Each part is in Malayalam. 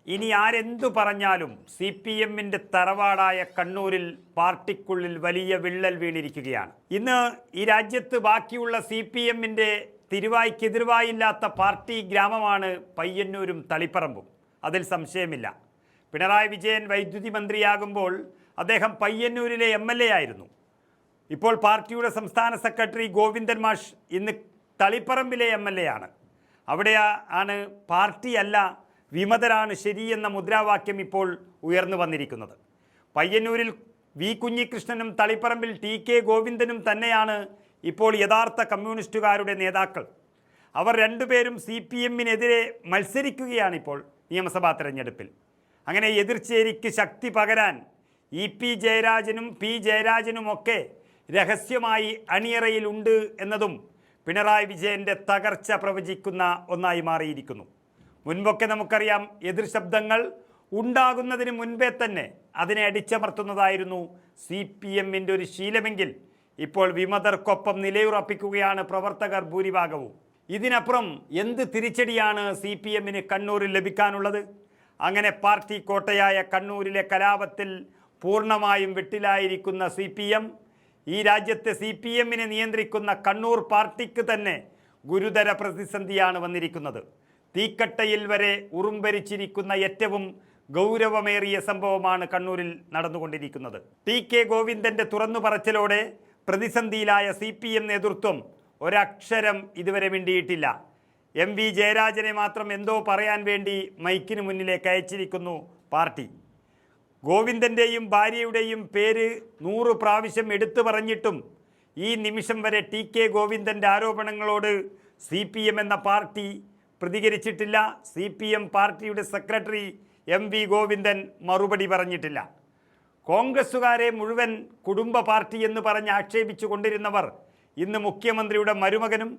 ഇനി ആരെന്തു പറഞ്ഞാലും CPMന്റെ തറവാടായ കണ്ണൂരിൽ പാർട്ടിക്കുള്ളിൽ വലിയ വിള്ളൽ വീണിരിക്കുകയാണ്. ഇന്ന് ഈ രാജ്യത്ത് ബാക്കിയുള്ള CPMന്റെ തിരുവായ്ക്കെതിർവായില്ലാത്ത പാർട്ടി ഗ്രാമമാണ് പയ്യന്നൂരും തളിപ്പറമ്പും. അതിൽ സംശയമില്ല. പിണറായി വിജയൻ വൈദ്യുതി മന്ത്രിയാകുമ്പോൾ അദ്ദേഹം പയ്യന്നൂരിലെ MLA ആയിരുന്നു. ഇപ്പോൾ പാർട്ടിയുടെ സംസ്ഥാന സെക്രട്ടറി ഗോവിന്ദൻ മാഷ് ഇന്ന് തളിപ്പറമ്പിലെ MLA ആണ്. അവിടെ ആണ് പാർട്ടിയല്ല വിമതരാണ് ശരിയെന്ന മുദ്രാവാക്യം ഇപ്പോൾ ഉയർന്നു വന്നിരിക്കുന്നത്. പയ്യന്നൂരിൽ വി കുഞ്ഞികൃഷ്ണനും തളിപ്പറമ്പിൽ TK ഗോവിന്ദനും തന്നെയാണ് ഇപ്പോൾ യഥാർത്ഥ കമ്മ്യൂണിസ്റ്റുകാരുടെ നേതാക്കൾ. അവർ രണ്ടുപേരും CPMനെതിരെ മത്സരിക്കുകയാണിപ്പോൾ നിയമസഭാ തെരഞ്ഞെടുപ്പിൽ. അങ്ങനെ എതിർചേരിക്ക് ശക്തി പകരാൻ EP ജയരാജനും P ജയരാജനുമൊക്കെ രഹസ്യമായി അണിയറയിലുണ്ട് എന്നതും പിണറായി വിജയൻ്റെ തകർച്ച പ്രവചിക്കുന്ന ഒന്നായി മാറിയിരിക്കുന്നു. മുൻപൊക്കെ നമുക്കറിയാം, എതിർ ശബ്ദങ്ങൾ ഉണ്ടാകുന്നതിന് മുൻപേ തന്നെ അതിനെ അടിച്ചമർത്തുന്നതായിരുന്നു CPMന്റെ ഒരു ശീലമെങ്കിൽ ഇപ്പോൾ വിമതർക്കൊപ്പം നിലയുറപ്പിക്കുകയാണ് പ്രവർത്തകർ ഭൂരിഭാഗവും. ഇതിനപ്പുറം എന്ത് തിരിച്ചടിയാണ് CPMന് കണ്ണൂരിൽ ലഭിക്കാനുള്ളത്? അങ്ങനെ പാർട്ടി കോട്ടയായ കണ്ണൂരിലെ കലാപത്തിൽ പൂർണ്ണമായും വെട്ടിലായിരിക്കുന്ന CPM ഈ രാജ്യത്തെ CPMനെ നിയന്ത്രിക്കുന്ന കണ്ണൂർ പാർട്ടിക്ക് തന്നെ ഗുരുതര പ്രതിസന്ധിയാണ് വന്നിരിക്കുന്നത്. തീക്കട്ടയിൽ വരെ ഉറുമ്പരിച്ചിരിക്കുന്ന ഏറ്റവും ഗൗരവമേറിയ സംഭവമാണ് കണ്ണൂരിൽ നടന്നുകൊണ്ടിരിക്കുന്നത്. TK ഗോവിന്ദൻ്റെ തുറന്നു പറച്ചിലോടെ പ്രതിസന്ധിയിലായ CPM നേതൃത്വം ഒരക്ഷരം ഇതുവരെ മിണ്ടിയിട്ടില്ല. MV ജയരാജനെ മാത്രം എന്തോ പറയാൻ വേണ്ടി മൈക്കിന് മുന്നിലേക്ക് അയച്ചിരിക്കുന്നു പാർട്ടി. ഗോവിന്ദൻ്റെയും ഭാര്യയുടെയും പേര് 100 പ്രാവശ്യം എടുത്തു പറഞ്ഞിട്ടും ഈ നിമിഷം വരെ TK ഗോവിന്ദൻ്റെ ആരോപണങ്ങളോട് CPM എന്ന പാർട്ടി പ്രതികരിച്ചിട്ടില്ല. CPM പാർട്ടിയുടെ സെക്രട്ടറി MV ഗോവിന്ദൻ മറുപടി പറഞ്ഞിട്ടില്ല. കോൺഗ്രസ്സുകാരെ മുഴുവൻ കുടുംബ പാർട്ടി എന്ന് പറഞ്ഞ് ആക്ഷേപിച്ചു കൊണ്ടിരുന്നവർ ഇന്ന് മുഖ്യമന്ത്രിയുടെ മരുമകനും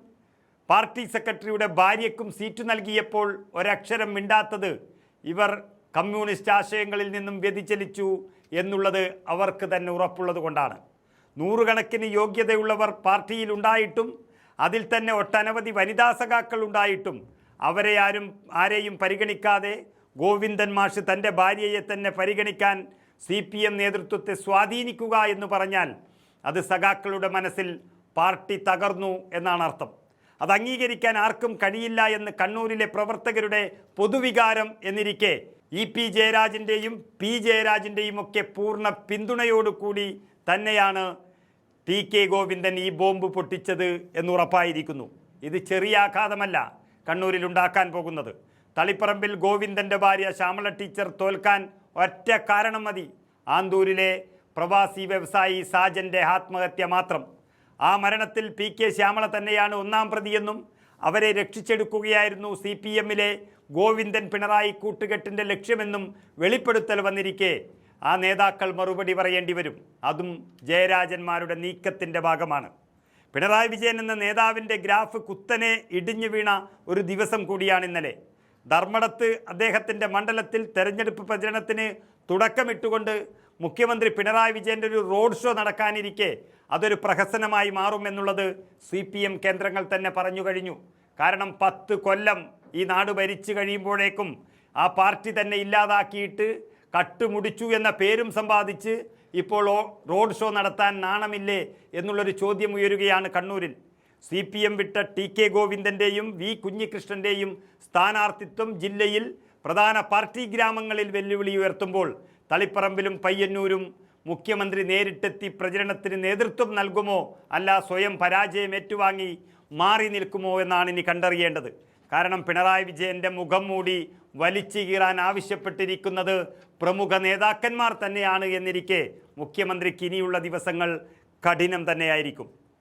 പാർട്ടി സെക്രട്ടറിയുടെ ഭാര്യയ്ക്കും സീറ്റ് നൽകിയപ്പോൾ ഒരക്ഷരം മിണ്ടാത്തത് ഇവർ കമ്മ്യൂണിസ്റ്റ് ആശയങ്ങളിൽ നിന്നും വ്യതിചലിച്ചു എന്നുള്ളത് അവർക്ക് തന്നെ ഉറപ്പുള്ളത് കൊണ്ടാണ്. 100 കണക്കിന് യോഗ്യതയുള്ളവർ പാർട്ടിയിലുണ്ടായിട്ടും അതിൽ തന്നെ ഒട്ടനവധി വനിതാ സഖാക്കൾ ഉണ്ടായിട്ടും ആരെയും പരിഗണിക്കാതെ ഗോവിന്ദൻ മാഷ് തൻ്റെ ഭാര്യയെ തന്നെ പരിഗണിക്കാൻ CPM നേതൃത്വത്തെ സ്വാധീനിക്കുക എന്ന് പറഞ്ഞാൽ അത് സഖാക്കളുടെ മനസ്സിൽ പാർട്ടി തകർന്നു എന്നാണ് അർത്ഥം. അത് അംഗീകരിക്കാൻ ആർക്കും കഴിയില്ല എന്ന് കണ്ണൂരിലെ പ്രവർത്തകരുടെ പൊതുവികാരം എന്നിരിക്കെ EP ജയരാജൻ്റെയും P ജയരാജൻ്റെയും ഒക്കെ പൂർണ്ണ പിന്തുണയോടുകൂടി തന്നെയാണ് TK ഗോവിന്ദൻ ഈ ബോംബ് പൊട്ടിച്ചത് എന്നുറപ്പായിരിക്കുന്നു. ഇത് ചെറിയ ആഘാതമല്ല കണ്ണൂരിൽ ഉണ്ടാക്കാൻ പോകുന്നത്. തളിപ്പറമ്പിൽ ഗോവിന്ദൻ്റെ ഭാര്യ ശ്യാമള ടീച്ചർ തോൽക്കാൻ ഒറ്റ കാരണം മതി: ആന്തൂരിലെ പ്രവാസി വ്യവസായി സാജൻ്റെ ആത്മഹത്യ മാത്രം. ആ മരണത്തിൽ PK ശ്യാമള തന്നെയാണ് ഒന്നാം പ്രതിയെന്നും അവരെ രക്ഷിച്ചെടുക്കുകയായിരുന്നു CPMലെ ഗോവിന്ദൻ പിണറായി കൂട്ടുകെട്ടിൻ്റെ ലക്ഷ്യമെന്നും വെളിപ്പെടുത്തൽ വന്നിരിക്കെ ആ നേതാക്കൾ മറുപടി പറയേണ്ടി വരും. അതും ജയരാജന്മാരുടെ നീക്കത്തിൻ്റെ ഭാഗമാണ്. പിണറായി വിജയൻ എന്ന നേതാവിൻ്റെ ഗ്രാഫ് കുത്തനെ ഇടിഞ്ഞു വീണ ഒരു ദിവസം കൂടിയാണ് ഇന്നലെ. ധർമ്മടത്ത് അദ്ദേഹത്തിൻ്റെ മണ്ഡലത്തിൽ തെരഞ്ഞെടുപ്പ് പ്രചരണത്തിന് തുടക്കമിട്ടുകൊണ്ട് മുഖ്യമന്ത്രി പിണറായി വിജയൻ്റെ ഒരു റോഡ് ഷോ നടക്കാനിരിക്കെ അതൊരു പ്രഹസനമായി മാറുമെന്നുള്ളത് CPM കേന്ദ്രങ്ങൾ തന്നെ പറഞ്ഞു കഴിഞ്ഞു. കാരണം 10 കൊല്ലം ഈ നാട് ഭരിച്ചു കഴിയുമ്പോഴേക്കും ആ പാർട്ടി തന്നെ ഇല്ലാതാക്കിയിട്ട് കട്ടുമുടിച്ചു എന്ന പേരും സമ്പാദിച്ച് ഇപ്പോൾ റോഡ് ഷോ നടത്താൻ നാണമില്ലേ എന്നുള്ളൊരു ചോദ്യം ഉയരുകയാണ് കണ്ണൂരിൽ. CPM വിട്ട TK ഗോവിന്ദൻ്റെയും V കുഞ്ഞികൃഷ്ണൻ്റെയും സ്ഥാനാർത്ഥിത്വം ജില്ലയിൽ പ്രധാന പാർട്ടി ഗ്രാമങ്ങളിൽ വെല്ലുവിളി ഉയർത്തുമ്പോൾ തളിപ്പറമ്പിലും പയ്യന്നൂരും മുഖ്യമന്ത്രി നേരിട്ടെത്തി പ്രചരണത്തിന് നേതൃത്വം നൽകുമോ അല്ല സ്വയം പരാജയം ഏറ്റുവാങ്ങി മാറി നിൽക്കുമോ എന്നാണ് ഇനി കണ്ടറിയേണ്ടത്. കാരണം പിണറായി വിജയൻ്റെ മുഖം മൂടി വലിച്ചു കീറാൻ ആവശ്യപ്പെട്ടിരിക്കുന്നത് പ്രമുഖ നേതാക്കന്മാർ തന്നെയാണ് എന്നിരിക്കെ മുഖ്യമന്ത്രിക്ക് ഇനിയുള്ള ദിവസങ്ങൾ കഠിനം തന്നെയായിരിക്കും.